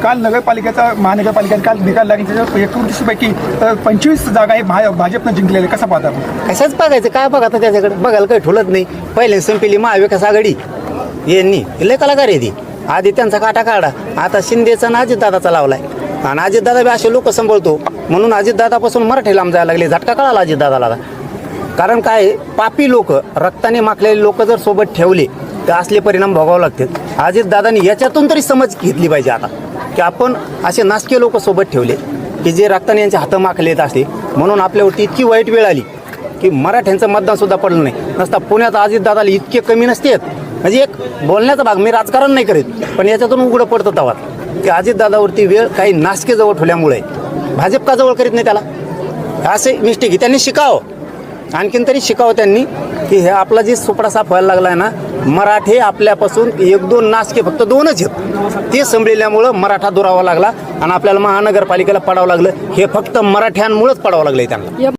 काल महानगरपालिकेने काल निकाल लागला त्याच्यावर 29 पैकी 25 जागा हे भाजपनं जिंकलेले. कसा पाहता आपण? कशाच बघायचं काय बघा आता त्याच्याकडे बघायला काही ठुलत नाही. पहिले संपली महाविकास आघाडी यांनी लय कलाकार आहे ती. आधी त्यांचा काटा काढा, आता शिंदेचा ना अजितदादाचा लावलाय. आणि अजितदादा बी असे लोक सांभाळतो म्हणून अजितदादापासून मराठी लांब जायला लागले. झटका कळाला अजितदादाला. कारण काय पापी लोक, रक्ताने माखलेले लोक जर सोबत ठेवले तर असले परिणाम भोगावे लागतात. अजितदादांनी याच्यातून तरी समज घेतली पाहिजे आता की आपण असे नासके लोक सोबत ठेवले की जे रक्ताने यांचे हात माखले येत असते. म्हणून आपल्यावरती इतकी वाईट वेळ आली की मराठ्यांचं मतदानसुद्धा पडलं नाही. नसता पुण्यात अजितदादाला इतके कमी नसतेत. म्हणजे एक बोलण्याचा भाग, मी राजकारण नाही करीत पण याच्यातून उघडं पडतं तवा की अजितदादावरती वेळ काही नासके जवळ ठेवल्यामुळे भाजप का जवळ करीत नाही त्याला. असे मिस्टेक त्यांनी शिकावं, आणखीन तरी शिकावं त्यांनी की हे आपला जे सुपडा साफ व्हायला लागला आहे ना, मराठे आपल्यापासून 1-2 नासके फक्त 2च आहेत. ते संभळल्यामुळं मराठा दुरावा लागला आणि आपल्याला महानगरपालिकेला पडावं लागलं. हे फक्त मराठ्यांमुळेच पडावं लागलं त्यांना.